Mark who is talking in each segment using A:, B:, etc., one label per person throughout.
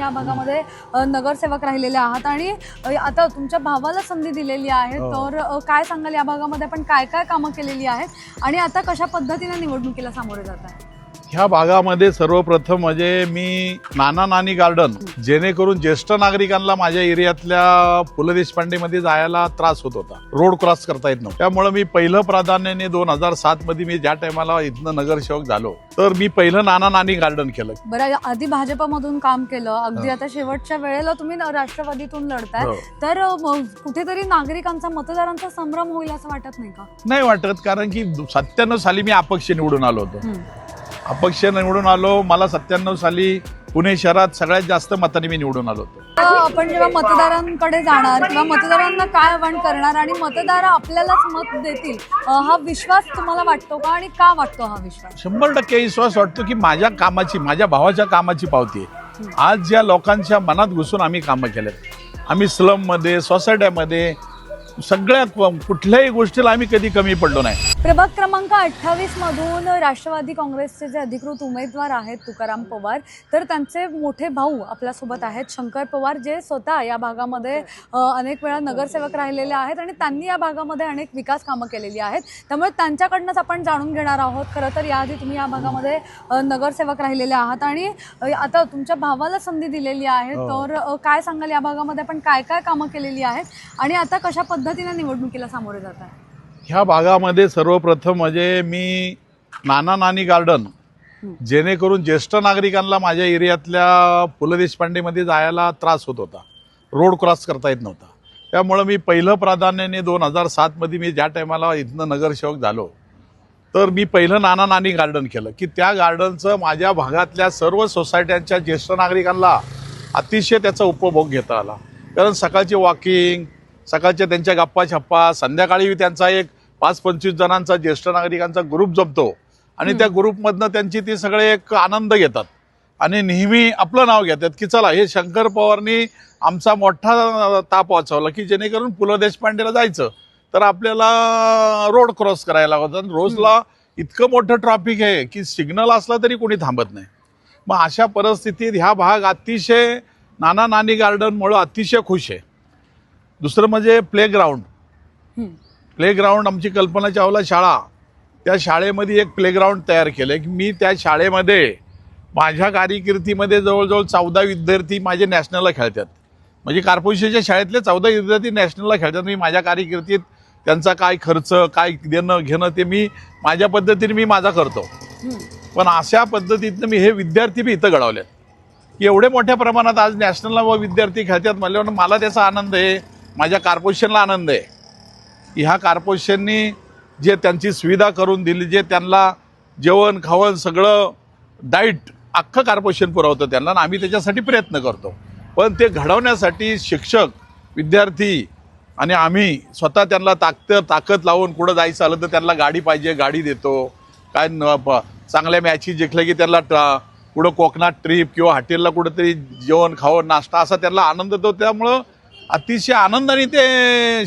A: या भागामध्ये नगरसेवक राहिलेले आहात आणि आता तुमच्या भावाला संधी दिलेली आहे, तर काय सांगाल या भागामध्ये आपण काय काय कामं केलेली आहेत आणि आता कशा पद्धतीने निवडणुकीला सामोरे जात आहे?
B: ह्या भागामध्ये सर्वप्रथम म्हणजे मी नाना नानी गार्डन, जेणेकरून ज्येष्ठ नागरिकांना माझ्या एरियातल्या पु ल देशपांडेमध्ये जायला त्रास होत होता, रोड क्रॉस करता येत नव्हतं. त्यामुळे मी पहिलं प्राधान्याने 2007 मध्ये मी ज्या टायमाला इथनं नगरसेवक झालो तर मी पहिलं नाना नानी गार्डन केलं.
A: बरं, आधी भाजपमधून काम केलं, अगदी आता शेवटच्या वेळेला तुम्ही राष्ट्रवादीतून लढताय, तर कुठेतरी नागरिकांचा, मतदारांचा संभ्रम होईल असं वाटत नाही का?
B: नाही वाटत, कारण की 97 साली मी अपक्ष निवडून आलो होतो. अपक्ष निवडून आलो, मला 97 साली पुणे शहरात सगळ्यात जास्त मतांनी मी निवडून आलो होतो.
A: आपण जेव्हा मतदारांकडे जाणार किंवा मतदारांना काय आवाहन करणार आणि मतदार आपल्यालाच मत देतील, हा विश्वास तुम्हाला वाटतो का आणि का वाटतो हा विश्वास?
B: 100% विश्वास वाटतो की माझ्या कामाची, माझ्या भावाच्या कामाची पावती आहे. आज ज्या लोकांच्या मनात घुसून आम्ही कामं केलेत, आम्ही स्लम मध्ये, सोसायट्यामध्ये, सगळ्या कुठल्याही गोष्टीला आम्ही कधी कमी पडलो नाही.
A: प्रभाग क्रमांक 28 मधून राष्ट्रवादी काँग्रेसचे जे अधिकृत उमेदवार आहेत तुकाराम पवार, तर त्यांचे मोठे भाऊ आपल्यासोबत आहेत शंकर पवार, जे स्वतः या भागामध्ये अनेक वेळा नगरसेवक राहिलेले आहेत आणि त्यांनी या भागामध्ये अनेक विकास कामं केलेली आहेत. त्यामुळे त्यांच्याकडनंच आपण जाणून घेणार आहोत. खरं तर याआधी तुम्ही या भागामध्ये नगरसेवक राहिलेले आहात आणि आता तुमच्या भावाला संधी दिलेली आहे, तर काय सांगाल या भागामध्ये आपण काय काय कामं केलेली आहेत आणि आता कशा पद्धतीने निवडणुकीला सामोरे जात आहे?
B: ह्या भागामध्ये सर्वप्रथम म्हणजे मी नाना नानी गार्डन, जेणेकरून ज्येष्ठ नागरिकांना माझ्या एरियातल्या पु ल देशपांडेमध्ये जायला त्रास होत होता, रोड क्रॉस करता येत नव्हता. त्यामुळं मी पहिलं प्राधान्याने 2007 मध्ये मी ज्या टायमाला इथनं नगरसेवक झालो तर मी पहिलं नाना नानी गार्डन केलं की त्या गार्डनचं माझ्या भागातल्या सर्व सोसायट्यांच्या ज्येष्ठ नागरिकांना अतिशय त्याचा उपभोग घेता आला. कारण सकाळची वॉकिंग, सकाळच्या त्यांच्या गप्पा छप्पा, संध्याकाळी त्यांचा एक 5-25 जणांचा ज्येष्ठ नागरिकांचा ग्रुप जमतो आणि त्या ग्रुपमधनं त्यांची ती सगळे एक आनंद घेतात आणि नेहमी आपलं नाव घेतात की चला हे शंकर पवारनी आमचा मोठा ताप वाचवला, की जेणेकरून पु ल देशपांडेला जायचं तर आपल्याला रोड क्रॉस करायला होतं. रोजला इतकं मोठं ट्रॅफिक आहे की सिग्नल असला तरी कोणी थांबत नाही. मग अशा परिस्थितीत ह्या भाग अतिशय नाना नानी गार्डनमुळं अतिशय खुश आहे. दुसरं म्हणजे प्लेग्राऊंड आमची कल्पना चावला शाळा, त्या शाळेमध्ये एक प्लेग्राऊंड तयार केलं की मी त्या शाळेमध्ये माझ्या कारकिर्दीमध्ये जवळजवळ 14 विद्यार्थी माझे नॅशनलला खेळतात. म्हणजे कॉर्पोरेशनच्या शाळेतले 14 विद्यार्थी नॅशनलला खेळतात. मी माझ्या कारकिर्दीत त्यांचा काय खर्च, काय देणं घेणं ते मी माझ्या पद्धतीने मी माझा करतो. पण अशा पद्धतीनं मी हे विद्यार्थी बी इथं घडवलेत की एवढे मोठ्या प्रमाणात आज नॅशनलला विद्यार्थी खेळतात म्हणल्यावर मला त्याचा आनंद आहे, माझ्या कॉर्पोरेशनला आनंद आहे. ह्या कॉर्पोरेशननी जे त्यांची सुविधा करून दिली, जे त्यांना जेवण खावण सगळं डाईट अख्खं कॉर्पोरेशन पुरवतं त्यांना, आणि आम्ही त्याच्यासाठी प्रयत्न करतो. पण ते घडवण्यासाठी शिक्षक, विद्यार्थी आणि आम्ही स्वतः त्यांना ताकद लावून कुठं जायचं आलं तर त्यांना गाडी पाहिजे, गाडी देतो. काय चांगल्या मॅची जिंकल्या की त्यांना कुठं कोकणात ट्रिप किंवा हॉटेलला कुठंतरी जेवण खावण नाश्ता असा त्यांना आनंद देतो. त्यामुळं अतिशय आनंदाने ते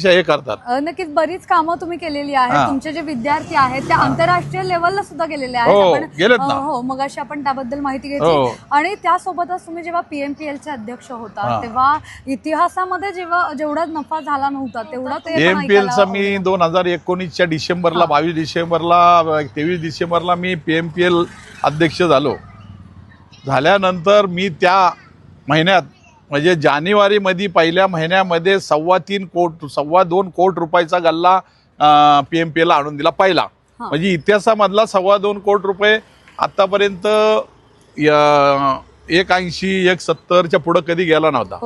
B: हे करतात.
A: नक्कीच बरीच कामं तुम्ही केलेली आहेत. तुमचे जे विद्यार्थी आहेत ते आंतरराष्ट्रीय लेवलला सुद्धा गेलेले आहेत. हो, मग अशी आपण त्याबद्दल माहिती घेतली. आणि त्यासोबतच तुम्ही जेव्हा PMPLचे अध्यक्ष होता तेव्हा इतिहासामध्ये जेवढा नफा झाला नव्हता तेवढा
B: PMPLचा मी 2019च्या डिसेंबरला, 22 डिसेंबरला, 23 डिसेंबरला मी PMPL अध्यक्ष झालो. झाल्यानंतर मी त्या महिन्यात म्हणजे जानेवारीमध्ये पहिल्या महिन्यामध्ये 2.25 कोटी रुपयाचा गल्ला PMPL आणून दिला पहिला. म्हणजे इतिहासामधला 2.25 कोटी रुपये आतापर्यंत 180-170च्या पुढं कधी गेला नव्हता.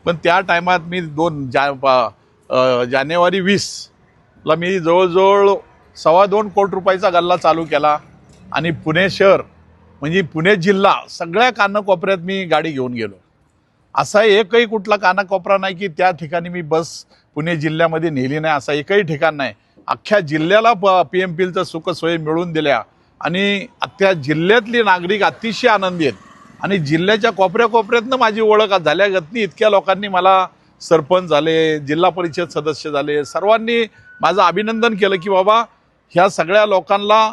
B: पण त्या टायमात मी जानेवारी 20ला मी जवळजवळ 2.25 कोटी रुपयाचा गल्ला चालू केला आणि पुणे शहर म्हणजे पुणे जिल्हा सगळ्या कानाकोपऱ्यात मी गाडी घेऊन गेलो. असा एकही कुठला कानाकोपरा नाही की त्या ठिकाणी मी बस पुणे जिल्ह्यामध्ये नेली नाही, असा एकही ठिकाण नाही. अख्ख्या जिल्ह्याला PMPLचं सुख सोयी मिळवून दिल्या आणि त्या जिल्ह्यातले नागरिक अतिशय आनंदी आहेत आणि जिल्ह्याच्या कोपऱ्यातनं माझी ओळख झाल्यागतनी इतक्या लोकांनी मला सरपंच झाले, जिल्हा परिषद सदस्य झाले, सर्वांनी माझं अभिनंदन केलं की बाबा ह्या सगळ्या लोकांना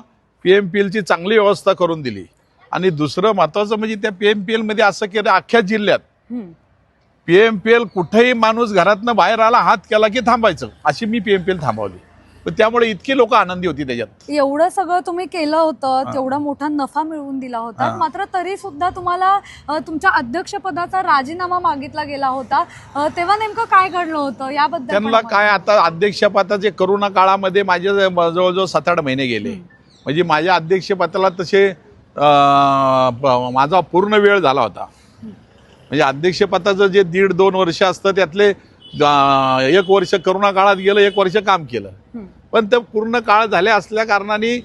B: PMPLची चांगली व्यवस्था करून दिली. आणि दुसरं महत्त्वाचं म्हणजे त्या PMPLमध्ये असं केलं अख्ख्या जिल्ह्यात PMPL कुठेही माणूस घरातनं बाहेर आला हात केला की थांबायचं, अशी मी PMPL थांबवली. पण त्यामुळे इतकी लोक आनंदी होती त्याच्यात.
A: एवढं सगळं तुम्ही केलं होतं, तेवढा मोठा नफा मिळवून दिला होता, मात्र तरी सुद्धा तुम्हाला तुमच्या अध्यक्षपदाचा राजीनामा मागितला गेला होता. तेव्हा नेमकं काय घडलं होतं याबद्दल?
B: त्यांना काय, आता अध्यक्षपदाचे करोना काळामध्ये माझे जवळजवळ 7-8 महिने गेले. म्हणजे माझ्या अध्यक्षपदाला तसे माझा पूर्ण वेळ झाला होता. म्हणजे अध्यक्षपदाचं जे 1.5-2 वर्ष असतं त्यातले 1 वर्ष करोना काळात गेलं, 1 वर्ष काम केलं. पण ते पूर्ण काळ झाले असल्या कारणाने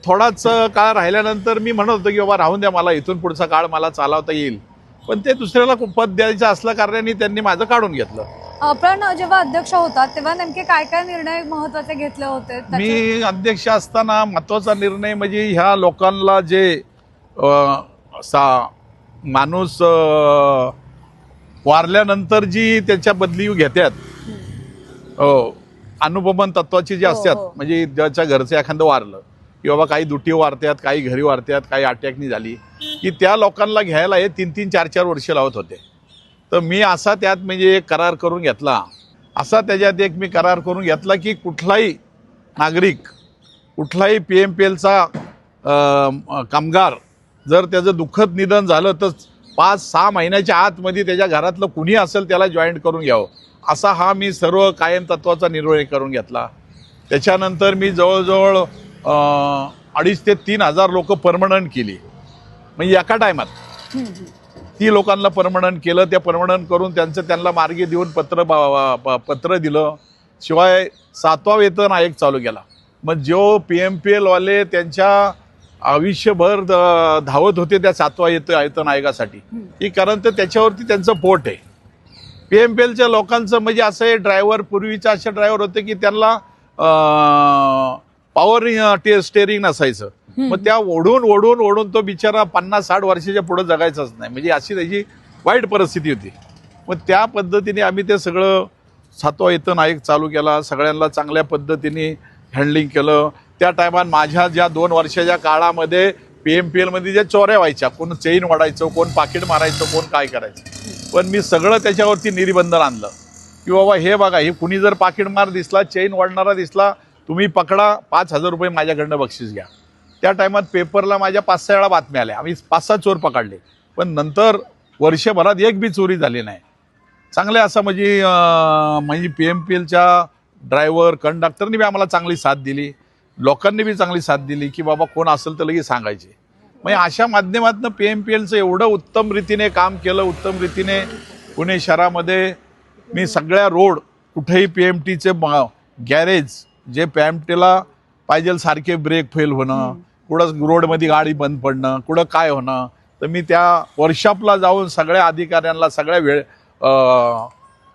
B: थोडाच काळ राहिल्यानंतर मी म्हणत होतो की बाबा राहून द्या, मला इथून पुढचा काळ मला चालवता येईल. पण ते दुसऱ्याला पद द्यायचं असल्या कारणाने त्यांनी माझं काढून घेतलं.
A: आपण जेव्हा अध्यक्ष होता तेव्हा नेमके काय काय निर्णय महत्वाचे घेतले होते?
B: मी अध्यक्ष असताना महत्वाचा निर्णय म्हणजे ह्या लोकांना जे माणूस वारल्यानंतर जी त्याच्या बदली घेतात, अनुपमन तत्वाची जी असतात, म्हणजे ज्याच्या घरचं एखादं वारलं की बाबा काही दुटी वारतात, काही घरी वारतात, काही अटॅकनी झाली की त्या लोकांना घ्यायला हे 3-3, 4-4 वर्ष लावत होते. तर मी असा त्यात म्हणजे एक करार करून घेतला, की कुठलाही नागरिक, कुठलाही PMPLचा कामगार जर त्याचं दुःखद निधन झालं तर 5-6 महिन्याच्या आतमध्ये त्याच्या घरातलं कुणी असेल त्याला जॉईंट करून घ्यावं, असा हा मी सर्व कायम तत्वाचा निर्णय करून घेतला. त्याच्यानंतर मी जवळजवळ 2,500 ते 3,000 लोक परमनंट केली. म्हणजे एका टायमात ती लोकांना परमनंट केलं. त्या परमनंट करून त्यांना मार्गी देऊन पत्र दिलं. शिवाय 7वा वेतन आयोग चालू केला. मग जो PMPL वाले त्यांच्या आयुष्यभर धावत होते त्या 7वा वेतन आयोगासाठी, की कारण तर त्याच्यावरती त्यांचं पोट आहे. PMPLच्या लोकांचं म्हणजे असं आहे, ड्रायव्हर पूर्वीचे असे ड्रायव्हर होते की त्यांना पॉवर स्टेअरिंग नसायचं. मग त्या ओढून तो बिचारा 50-60 वर्षाच्या पुढे जगायचाच नाही. म्हणजे अशी त्याची वाईट परिस्थिती होती. मग त्या पद्धतीने आम्ही ते सगळं 7वा वेतन आयोग चालू केला. सगळ्यांना चांगल्या पद्धतीने हँडलिंग केलं. त्या टायमात माझ्या ज्या 2 वर्षाच्या काळामध्ये PMPL मध्ये ज्या चोऱ्या व्हायच्या, कोण चेन वाढायचं, कोण पाकिट मारायचं, कोण काय करायचं, पण मी सगळं त्याच्यावरती निर्बंधन आणलं की बाबा हे बघा, हे कुणी जर पाकिट मार दिसला, चेन वाढणारा दिसला, तुम्ही पकडा, 5,000 रुपये माझ्याकडनं बक्षीस घ्या. त्या टायमात पेपरला माझ्या 5-6 वेळा बातम्या आल्या. आम्ही 5-6 चोर पकडले, पण नंतर वर्षभरात एक बी चोरी झाली नाही. चांगले असं म्हणजे PMPLच्या ड्रायव्हर, कंडक्टरनी बी आम्हाला चांगली साथ दिली, लोकांनी बी चांगली साथ दिली की बाबा कोण असेल तर लगेच सांगायचे. म्हणजे अशा माध्यमातून PMPLचं एवढं उत्तम रीतीने काम केलं. उत्तम रीतीने पुणे शहरामध्ये मी सगळ्या रोड, कुठेही PMTचे गॅरेज, जे PMTला पाहिजे सारखे ब्रेक फेल होणं, कुठं रोडमध्ये गाडी बंद पडणं, कुठं काय होणं, तर मी त्या वर्कशॉपला जाऊन सगळ्या अधिकाऱ्यांना, सगळ्या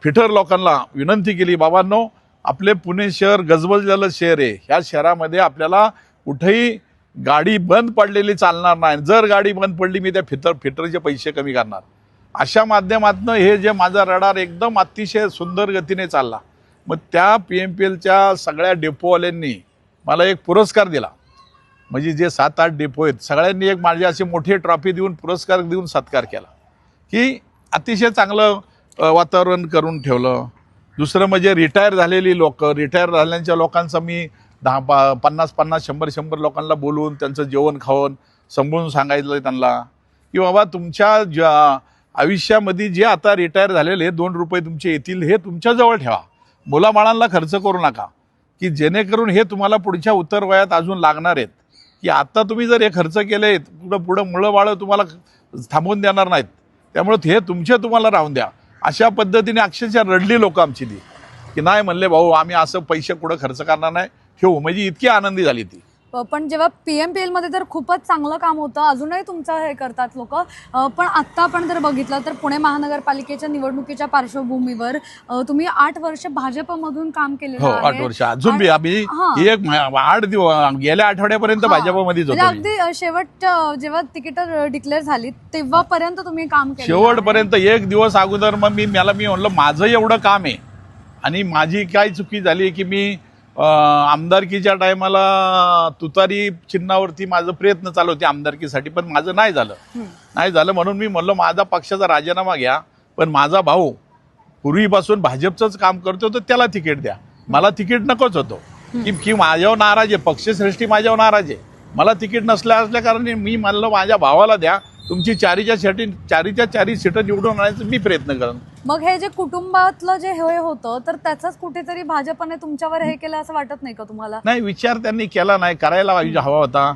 B: फिटर लोकांना विनंती केली, बाबांनो, आपले पुणे शहर गजबजलेलं शहर आहे. ह्या शहरामध्ये आपल्याला कुठेही गाडी बंद पडलेली चालणार नाही. जर गाडी बंद पडली, मी त्या फिटरचे पैसे कमी करणार. अशा माध्यमातून हे जे माझा रडार एकदम अतिशय सुंदर गतीने चालला. मग त्या PMPLच्या सगळ्या डेपोवाल्यांनी मला एक पुरस्कार दिला. म्हणजे जे 7-8 डेपो आहेत, सगळ्यांनी एक माझी अशी मोठी ट्रॉफी देऊन, पुरस्कार देऊन सत्कार केला, की अतिशय चांगलं वातावरण करून ठेवलं. दुसरं म्हणजे रिटायर झालेली लोक, रिटायर झालेल्या लोकांचा मी 50-50, 100-100 लोकांना बोलवून त्यांचं जेवण खावून समजून सांगायचं त्यांना की बाबा, तुमच्या आयुष्यामध्ये जे आता रिटायर झालेले 2 रुपये तुमचे येतील, हे तुमच्याजवळ ठेवा. मुलाबाळांना खर्च करू नका, की जेणेकरून हे तुम्हाला पुढच्या उत्तरवयात अजून लागणार आहेत. की आता तुम्ही जर हे खर्च केले, पुढं मुलं बाळं तुम्हाला थांबवून देणार नाहीत. त्यामुळे हे तुमचे तुम्हाला राहून द्या. अशा पद्धतीने अक्षरशः रडली लोक आमची ती, की नाही म्हणले भाऊ, आम्ही असं पैसे कुठं खर्च करणार नाही, ठेवू. म्हणजे इतकी आनंदी झाली ती.
A: पण जेव्हा PMPL मध्ये तर खूपच चांगलं काम होतं, अजूनही तुमचं हे करतात लोक. पण आत्ता आपण जर बघितलं तर पुणे महानगरपालिकेच्या निवडणुकीच्या पार्श्वभूमीवर तुम्ही 8 वर्ष भाजपमधून काम केलेलं आहे.
B: 8 वर्ष अजून बी आम्ही एक 8 दिवस गेल्या आठवड्यापर्यंत भाजपमध्येच होतो.
A: अगदी शेवट जेव्हा तिकीट डिक्लेअर झाली तेव्हापर्यंत तुम्ही काम केलं.
B: शेवटपर्यंत 1 दिवस अगोदर मग मी म्हणलं माझं एवढं काम आहे आणि माझी काय चुकी झाली की मी आमदारकीच्या टायमाला तुतारी चिन्हावरती माझं प्रयत्न चालू होते आमदारकीसाठी, पण माझं नाही झालं म्हणून मी म्हणलं माझा पक्षाचा राजीनामा घ्या, पण माझा भाऊ पूर्वीपासून भाजपचंच काम करतो तर त्याला तिकीट द्या, मला तिकीट नकोच होतो की माझ्यावर नाराज आहे, पक्षश्रेष्ठी माझ्यावर नाराज आहे, मला तिकीट असल्या कारणाने मी म्हणलं माझ्या भावाला द्या, तुमची चारीच्या चारी सीटं निवडून आणायचं मी प्रयत्न करेन.
A: मग हे जे कुटुंबातलं जे हे होतं तर त्याचाच कुठेतरी भाजपने तुमच्यावर हे केलं असं वाटत नाही का तुम्हाला?
B: नाही, विचार त्यांनी केला नाही, करायला हवा होता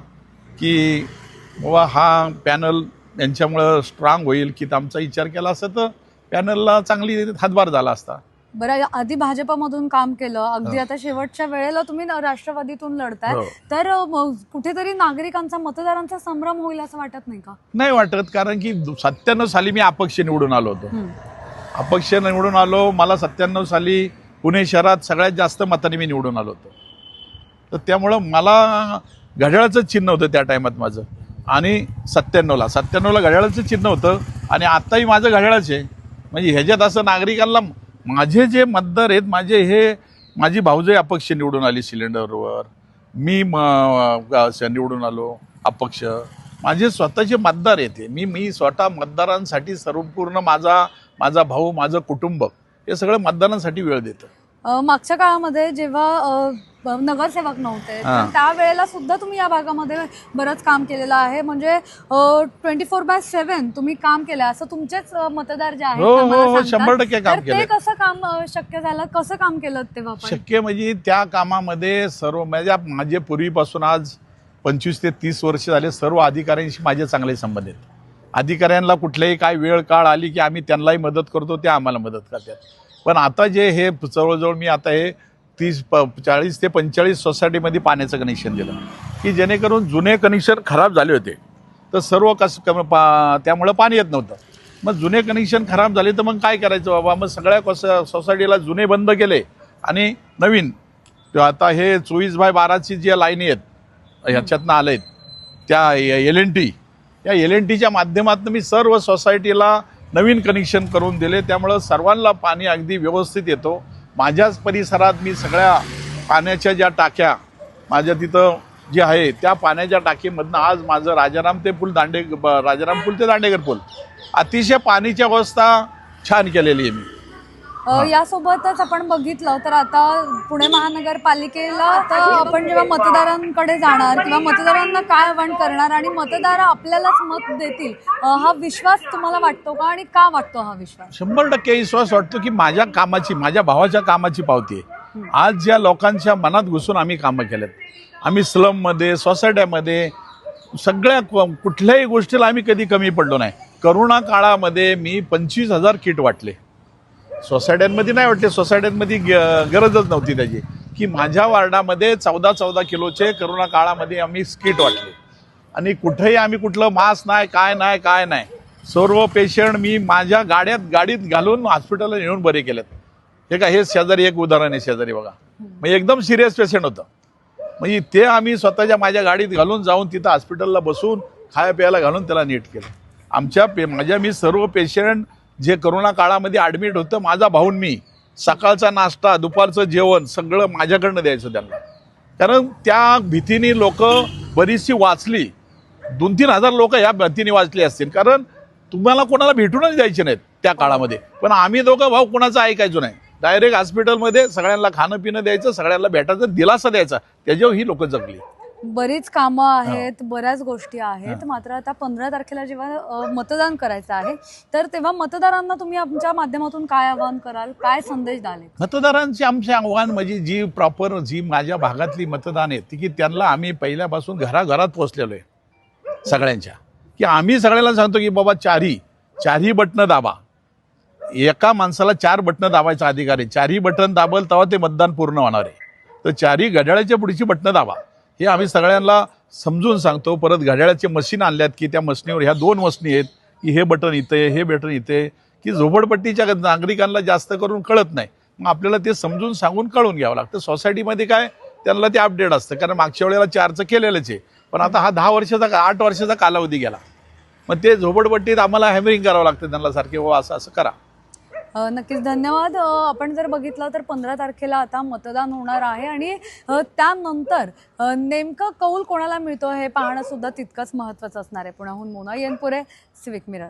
B: की बाबा हा पॅनल यांच्यामुळं स्ट्रॉंग होईल की आमचा विचार केला असता तर पॅनलला चांगली हातभार झाला असता.
A: बरं, आधी भाजपमधून काम केलं, अगदी आता शेवटच्या वेळेला तुम्ही राष्ट्रवादीतून लढताय, तर कुठेतरी नागरिकांचा मतदारांचा संभ्रम होईल असं वाटत नाही का?
B: नाही वाटत, कारण की 97 साली मी अपक्ष निवडून आलो होतो. अपक्ष निवडून आलो, मला 97 साली पुणे शहरात सगळ्यात जास्त मताने मी निवडून आलो होतो. तर त्यामुळं मला घड्याळाचं चिन्ह होतं त्या टायमात माझं, आणि 97ला घड्याळाचं चिन्ह होतं, आणि आत्ताही माझं घड्याळच आहे. म्हणजे ह्याच्यात असं नागरिकांना माझे जे मतदार आहेत, माझी भाऊजाई अपक्ष निवडून आली सिलेंडरवर, मी निवडून आलो अपक्ष, माझे स्वतःचे मतदार येते, मी स्वतः मतदारांसाठी संपूर्ण माझा भाऊ, माझं कुटुंब हे सगळं मतदारांसाठी वेळ देतं.
A: मागच्या काळामध्ये जेव्हा नगरसेवक नव्हते तर त्यावेळेला सुद्धा तुम्ही या भागामध्ये बरंच काम केलेलं आहे, म्हणजे 24/7 तुम्ही काम केलं असं तुमचेच मतदार जे आहेत
B: हो, 100% काम केलं.
A: ते कसं काम शक्य झालं, कसं काम केलं तेव्हा?
B: शक्य म्हणजे त्या कामामध्ये सर्व माझे पूर्वीपासून आज 25 ते 30 वर्ष झाले सर्व अधिकाऱ्यांशी माझे चांगले संबंध आहेत. अधिकाऱ्यांना कुठल्याही काय वेळ काळ आली की आम्ही त्यांनाही मदत करतो, ते आम्हाला मदत करतात. पण आता जे हे जवळजवळ मी आता हे 40 ते 45 सोसायटीमध्ये पाण्याचं कनेक्शन दिलं की जेणेकरून जुने कनेक्शन खराब झाले होते तर सर्व त्यामुळं पाणी येत नव्हतं. मग जुने कनेक्शन खराब झाले तर मग काय करायचं बाबा, मग सगळ्या सोसायटीला जुने बंद केले आणि नवीन आता हे 24/12ची ज्या लाईनी आहेत ह्याच्यातनं आले आहेत त्या LNT, या LNTच्या माध्यमातून मी सर्व सोसायटीला नवीन कनेक्शन करून दिले, त्यामुळं सर्वांना पाणी अगदी व्यवस्थित येतो. माझ्याच परिसरात मी सगळ्या पाण्याच्या ज्या टाक्या माझ्या तिथं जे आहे त्या पाण्याच्या टाकीमधनं आज माझं राजाराम पूल ते दांडेकर पूल अतिशय पाण्याची अवस्था छान केलेली आहे मी.
A: यासोबतच आपण बघितलं तर आता पुणे महानगरपालिकेला आता आपण जेव्हा मतदारांकडे जाणार किंवा मतदारांना काय आवाहन करणार आणि मतदार आपल्यालाच मत देतील, हा विश्वास तुम्हाला वाटतो का, आणि का वाटतो हा विश्वास?
B: 100% विश्वास वाटतो की माझ्या भावाच्या कामाची पावती आहे. आज ज्या लोकांच्या मनात घुसून आम्ही कामं केलेत, आम्ही स्लममध्ये, सोसायट्यामध्ये, सगळ्या कुठल्याही गोष्टीला आम्ही कधी कमी पडलो नाही. करोना काळामध्ये मी 25,000 किट वाटले. सोसायट्यांमध्ये नाही वाटले, सोसायट्यांमध्ये गरजच नव्हती त्याची, की माझ्या वार्डामध्ये 14 किलोचे करोना काळामध्ये आम्ही किट वाटले, आणि कुठेही आम्ही कुठलं मास्क नाही, काय नाही, सर्व पेशंट मी माझ्या गाडीत घालून हॉस्पिटलला नेऊन बरे केलेत. हे का, हे शेजारी एक उदाहरण आहे, शेजारी बघा, म्हणजे एकदम सिरियस पेशंट होतं, म्हणजे ते आम्ही स्वतःच्या माझ्या गाडीत घालून जाऊन तिथं हॉस्पिटलला बसून खाया प्यायला घालून त्याला नीट केलं. मी सर्व पेशंट जे करोना काळामध्ये ॲडमिट होतं, माझा भाऊन मी सकाळचा नाश्ता, दुपारचं जेवण सगळं माझ्याकडनं द्यायचं त्यांना, कारण त्या भीतीने लोक बरीचशी वाचली. 2-3 हजार लोक ह्या भीतीने वाचली असतील, कारण तुम्हाला कोणाला भेटूनच द्यायचे नाहीत त्या काळामध्ये. पण आम्ही दोघं भाऊ कोणाचं ऐकायचो नाही, डायरेक्ट हॉस्पिटलमध्ये सगळ्यांना खाणं पिणं द्यायचं, सगळ्यांना भेटायचं, दिलासा द्यायचा, त्याच्यावर ही लोक जगली.
A: बरीच कामं आहेत, बऱ्याच गोष्टी आहेत. मात्र आता 15 तारखेला जेव्हा मतदान करायचं आहे तर तेव्हा मतदारांना तुम्ही आमच्या माध्यमातून काय आवाहन कराल, काय संदेश द्याल?
B: मतदारांचे आमचे आव्हान म्हणजे जी माझ्या भागातली मतदान आहेत की त्यांना आम्ही पहिल्यापासून घराघरात पोहोचलेलो आहे सगळ्यांच्या, की आम्ही सगळ्यांना सांगतो की बाबा चारही बटणं दाबा. एका माणसाला 4 बटणं दाबायचा अधिकार आहे. 4ही बटन दाबल तेव्हा ते मतदान पूर्ण होणार आहे. तर 4ही घड्याळाच्या पुढची बटणं दाबा, हे आम्ही सगळ्यांना समजून सांगतो. परत घड्याळाचे मशीन आणल्यात की त्या मशीनीवर ह्या 2 मशीनी आहेत की हे बटन इथे, हे बटन इथे, की झोपडपट्टीच्या नागरिकांना जास्त करून कळत नाही. मग आपल्याला ते समजून सांगून कळून घ्यावं लागतं. सोसायटीमध्ये काय त्यांना ते अपडेट असतं, कारण मागच्या वेळेला 4चं केलेलंच आहे, पण आता हा 8 वर्षाचा कालावधी गेला. मग ते झोपडपट्टीत आम्हाला हॅमरिंग करावं लागतं त्यांना, सारखे हो असं करा.
A: नक्कीच, धन्यवाद. आपण जर बघितलं तर 15 तारखेला आता मतदान होणार आहे, आणि त्यानंतर नेमकं कौल कोणाला मिळतो हे पाहणं सुद्धा तितकंच महत्त्वाचं असणार आहे. पुण्याहून मोना येनपुरे, सिविक मिरर.